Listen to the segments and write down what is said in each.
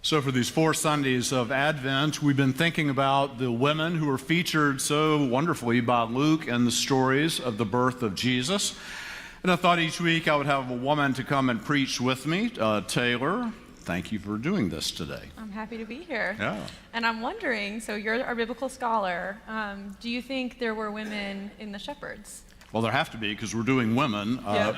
So for these 4 Sundays of Advent, we've been thinking about the women who were featured so wonderfully by Luke in the stories of the birth of Jesus. And I thought each week I would have a woman to come and preach with me. Taylor, thank you for doing this today. I'm happy to be here. Yeah. And I'm wondering, so you're our biblical scholar, do you think there were women in the shepherds? Well, there have to be because we're doing women. Yep.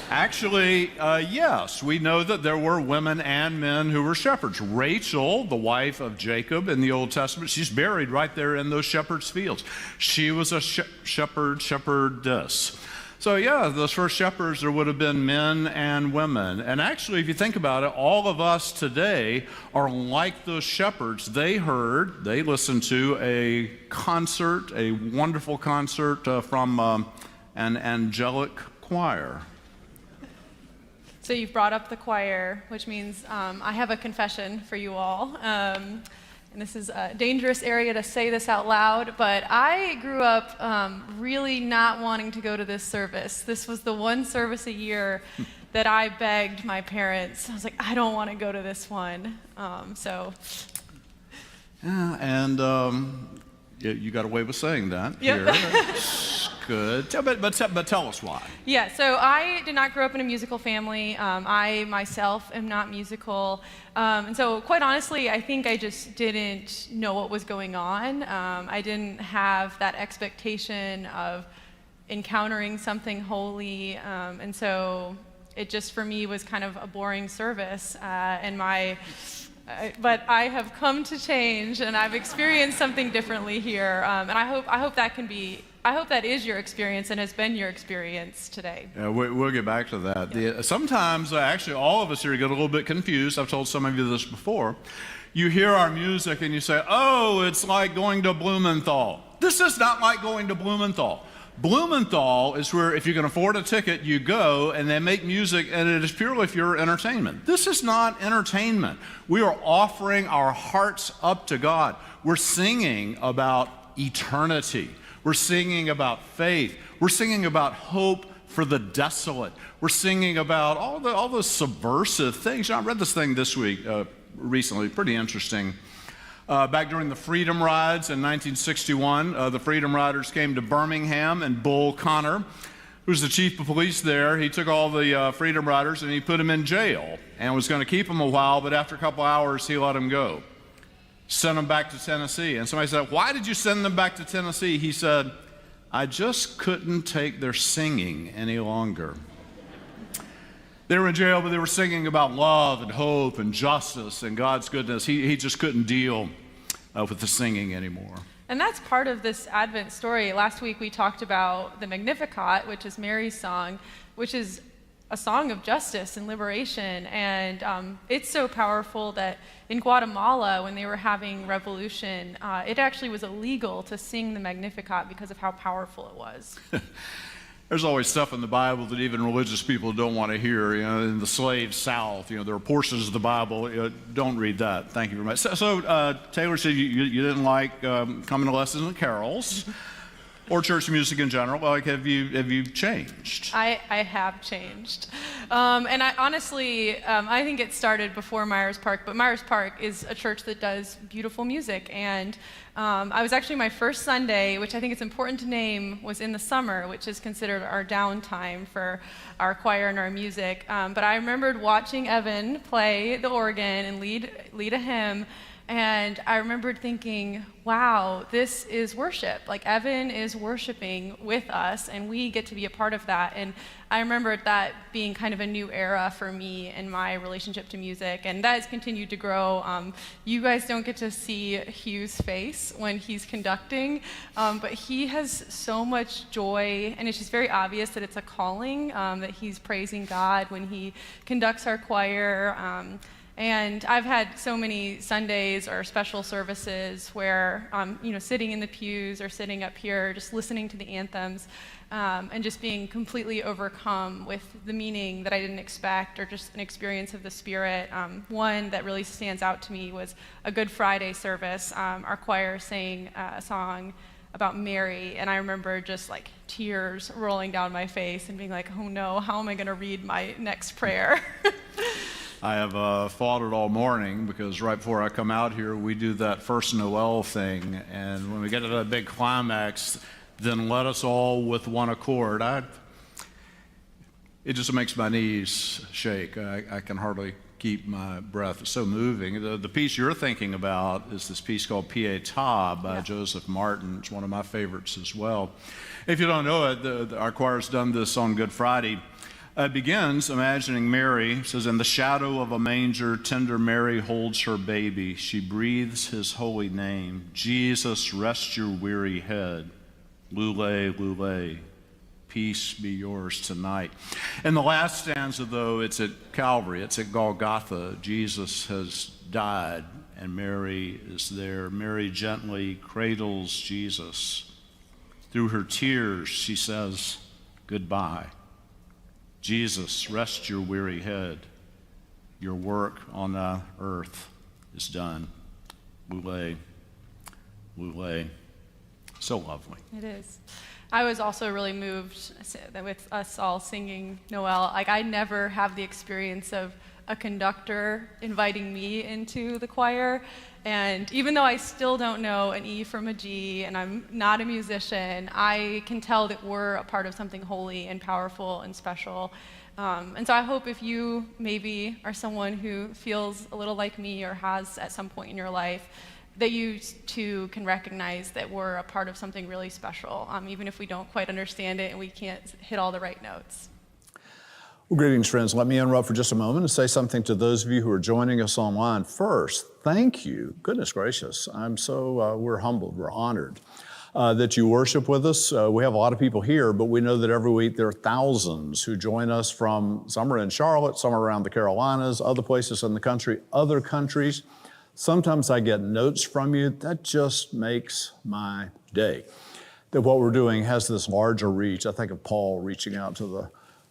Actually, yes, we know that there were women and men who were shepherds. Rachel, the wife of Jacob in the Old Testament, she's buried right there in those shepherds' fields. She was a shepherdess. So yeah, those first shepherds, there would have been men and women. And actually, if you think about it, all of us today are like those shepherds. They listened to a concert, a wonderful concert from an angelic choir. So you've brought up the choir, which means I have a confession for you all. And this is a dangerous area to say this out loud, but I grew up really not wanting to go to this service. This was the one service a year that I begged my parents. I was like, I don't want to go to this one. Yeah, and you got away with saying that yep. here. Good. But tell us why. Yeah, so I did not grow up in a musical family. I myself am not musical. And so quite honestly, I think I just didn't know what was going on. I didn't have that expectation of encountering something holy. And so it just for me was kind of a boring service. But I have come to change, and I've experienced something differently here. And I hope that is your experience and has been your experience today. Yeah, we'll get back to that. Yeah. Sometimes, actually, all of us here get a little bit confused. I've told some of you this before. You hear our music and you say, oh, it's like going to Blumenthal. This is not like going to Blumenthal. Blumenthal is where, if you can afford a ticket, you go, and they make music, and it is purely for your entertainment. This is not entertainment. We are offering our hearts up to God. We're singing about eternity. We're singing about faith. We're singing about hope for the desolate. We're singing about all those subversive things. I read this thing this week, recently, pretty interesting. Back during the Freedom Rides in 1961, the Freedom Riders came to Birmingham, and Bull Connor, who was the chief of police there, he took all the Freedom Riders and he put them in jail and was going to keep them a while, but after a couple hours, he let them go. Sent them back to Tennessee. And somebody said, why did you send them back to Tennessee? He said, I just couldn't take their singing any longer. They were in jail, but they were singing about love and hope and justice and God's goodness. He just couldn't deal with the singing anymore. And that's part of this Advent story. Last week we talked about the Magnificat, which is Mary's song, which is a song of justice and liberation. And it's so powerful that in Guatemala, when they were having revolution, it actually was illegal to sing the Magnificat because of how powerful it was. There's always stuff in the Bible that even religious people don't want to hear. You know, in the slave South, there are portions of the Bible. Don't read that. Thank you very much. So Taylor said you didn't like coming to lessons and carols or church music in general. Like, have you changed? I have changed. And I honestly, I think it started before Myers Park, but Myers Park is a church that does beautiful music. And I was actually, my first Sunday, which I think it's important to name, was in the summer, which is considered our downtime for our choir and our music. But I remembered watching Evan play the organ and lead a hymn. And I remembered thinking, wow, this is worship. Like, Evan is worshiping with us, and we get to be a part of that. And I remembered that being kind of a new era for me in my relationship to music, and that has continued to grow. You guys don't get to see Hugh's face when he's conducting, but he has so much joy, and it's just very obvious that it's a calling, that he's praising God when he conducts our choir. And I've had so many Sundays or special services where, sitting in the pews or sitting up here, just listening to the anthems, and just being completely overcome with the meaning that I didn't expect, or just an experience of the Spirit. One that really stands out to me was a Good Friday service. Our choir sang a song about Mary, and I remember just like tears rolling down my face and being like, oh no, how am I going to read my next prayer? I have fought it all morning because right before I come out here, we do that first Noel thing. And when we get to that big climax, then let us all with one accord. It just makes my knees shake. I can hardly keep my breath. It's so moving. The piece you're thinking about is this piece called Pietà by Joseph Martin. It's one of my favorites as well. If you don't know it, our choir's done this on Good Friday. It begins imagining Mary. It says, in the shadow of a manger, tender Mary holds her baby. She breathes his holy name. Jesus, rest your weary head. Lule, lule. Peace be yours tonight. In the last stanza, though, it's at Calvary. It's at Golgotha. Jesus has died, and Mary is there. Mary gently cradles Jesus. Through her tears, she says, goodbye. Jesus, rest your weary head. Your work on the earth is done. Lule, lule. So lovely. It is. I was also really moved with us all singing Noel. Like, I never have the experience of a conductor inviting me into the choir. And even though I still don't know an E from a G and I'm not a musician, I can tell that we're a part of something holy and powerful and special. And so I hope if you maybe are someone who feels a little like me or has at some point in your life, that you too can recognize that we're a part of something really special, even if we don't quite understand it and we can't hit all the right notes. Well, greetings, friends. Let me interrupt for just a moment and say something to those of you who are joining us online. First, thank you. Goodness gracious. We're humbled, we're honored that you worship with us. We have a lot of people here, but we know that every week there are thousands who join us from, some are in Charlotte, some are around the Carolinas, other places in the country, other countries. Sometimes I get notes from you. That just makes my day. That what we're doing has this larger reach. I think of Paul reaching out to the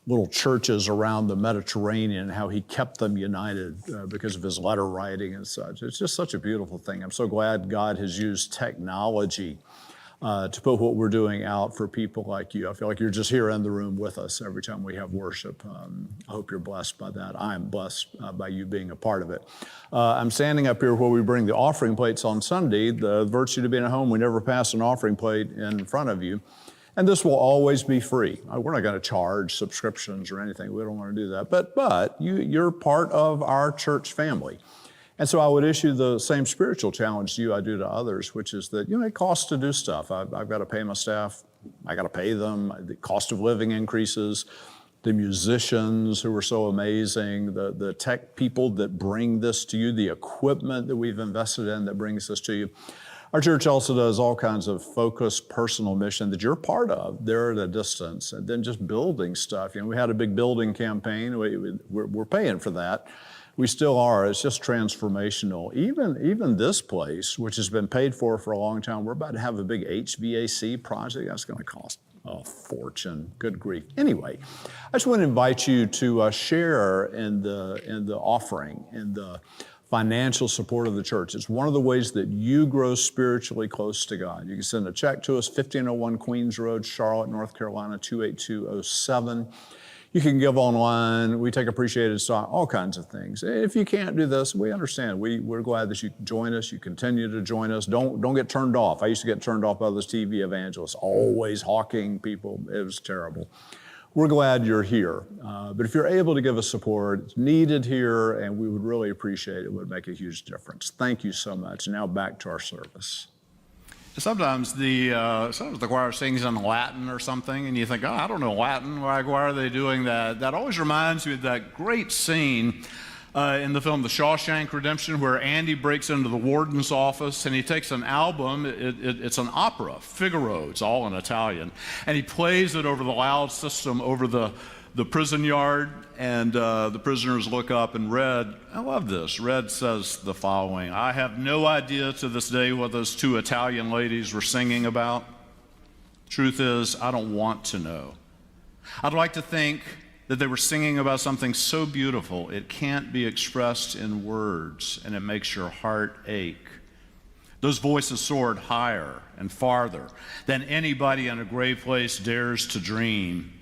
little churches around the Mediterranean, how he kept them united because of his letter writing and such. It's just such a beautiful thing. I'm so glad God has used technology to put what we're doing out for people like you. I feel like you're just here in the room with us every time we have worship. I hope you're blessed by that. I am blessed by you being a part of it. I'm standing up here where we bring the offering plates on Sunday. The virtue to being at home, we never pass an offering plate in front of you. And this will always be free. We're not going to charge subscriptions or anything. We don't want to do that. But you're part of our church family. And so I would issue the same spiritual challenge to you I do to others, which is that, it costs to do stuff. I've got to pay my staff. I got to pay them. The cost of living increases. The musicians who are so amazing, the tech people that bring this to you, the equipment that we've invested in that brings this to you. Our church also does all kinds of focused personal mission that you're part of. They're at a distance. And then just building stuff. We had a big building campaign. We're paying for that. We still are. It's just transformational. Even this place, which has been paid for a long time, we're about to have a big HVAC project. That's going to cost a fortune. Good grief. Anyway, I just want to invite you to share in the offering, in the financial support of the church. It's one of the ways that you grow spiritually close to God. You can send a check to us, 1501 Queens Road, Charlotte, North Carolina, 28207. You can give online. We take appreciated stock, all kinds of things. If you can't do this, we understand. We're glad that you join us. You continue to join us. Don't get turned off. I used to get turned off by those TV evangelists, always hawking people. It was terrible. We're glad you're here. But if you're able to give us support, it's needed here, and we would really appreciate it. It would make a huge difference. Thank you so much. Now back to our service. Sometimes the choir sings in Latin or something, and you think, I don't know Latin. Why are they doing that? That always reminds me of that great scene in the film The Shawshank Redemption where Andy breaks into the warden's office and he takes an album. It's an opera, Figaro. It's all in Italian. And he plays it over the loud system over the prison yard, and the prisoners look up, and Red, I love this, Red says the following: I have no idea to this day what those two Italian ladies were singing about. Truth is, I don't want to know. I'd like to think that they were singing about something so beautiful it can't be expressed in words, and it makes your heart ache. Those voices soared higher and farther than anybody in a gray place dares to dream.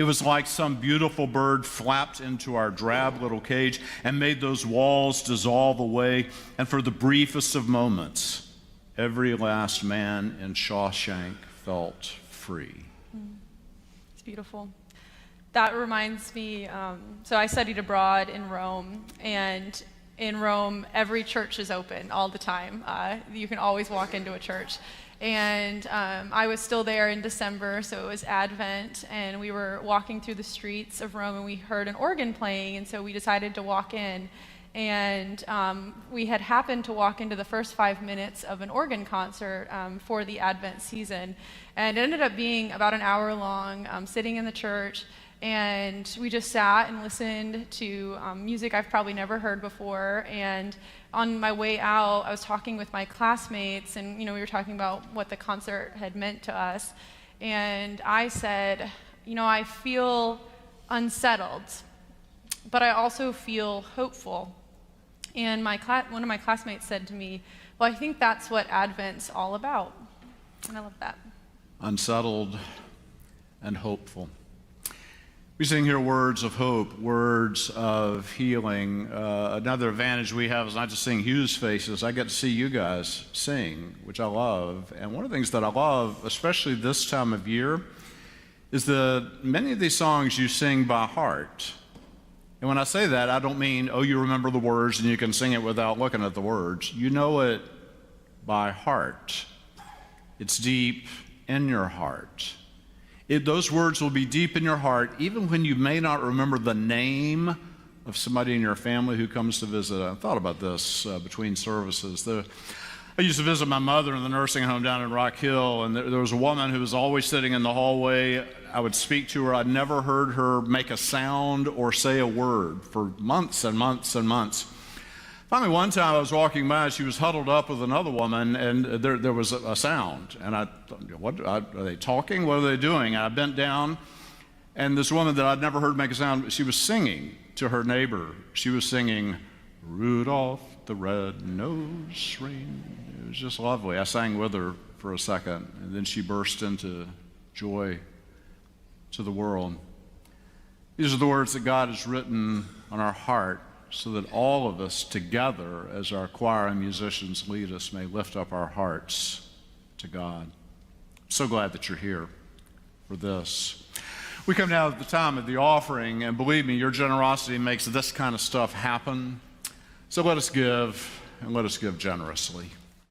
It was like some beautiful bird flapped into our drab little cage and made those walls dissolve away. And for the briefest of moments, every last man in Shawshank felt free. It's beautiful. That reminds me, so I studied abroad in Rome, and in Rome, every church is open all the time. You can always walk into a church. And I was still there in December, so it was Advent, and we were walking through the streets of Rome, and we heard an organ playing, and so we decided to walk in. And we had happened to walk into the first 5 minutes of an organ concert for the Advent season. And it ended up being about an hour long, sitting in the church, and we just sat and listened to music I've probably never heard before. And on my way out, I was talking with my classmates, and we were talking about what the concert had meant to us. And I said, I feel unsettled, but I also feel hopeful. And one of my classmates said to me, well, I think that's what Advent's all about. And I love that. Unsettled and hopeful. We sing here words of hope, words of healing. Another advantage we have is not just seeing Hugh's faces. I get to see you guys sing, which I love. And one of the things that I love, especially this time of year, is that many of these songs you sing by heart. And when I say that, I don't mean, you remember the words and you can sing it without looking at the words. You know it by heart. It's deep in your heart. Those words will be deep in your heart, even when you may not remember the name of somebody in your family who comes to visit. I thought about this between services. I used to visit my mother in the nursing home down in Rock Hill, and there was a woman who was always sitting in the hallway. I would speak to her. I'd never heard her make a sound or say a word for months and months and months. Finally, one time I was walking by, she was huddled up with another woman, and there was a sound. And I thought, are they talking? What are they doing? And I bent down, and this woman that I'd never heard make a sound, she was singing to her neighbor. She was singing, Rudolph the Red-Nosed Reindeer. It was just lovely. I sang with her for a second, and then she burst into joy to the world. These are the words that God has written on our heart, so that all of us together, as our choir and musicians lead us, may lift up our hearts to God. I'm so glad that you're here for this. We come now at the time of the offering, and believe me, your generosity makes this kind of stuff happen. So let us give, and let us give generously.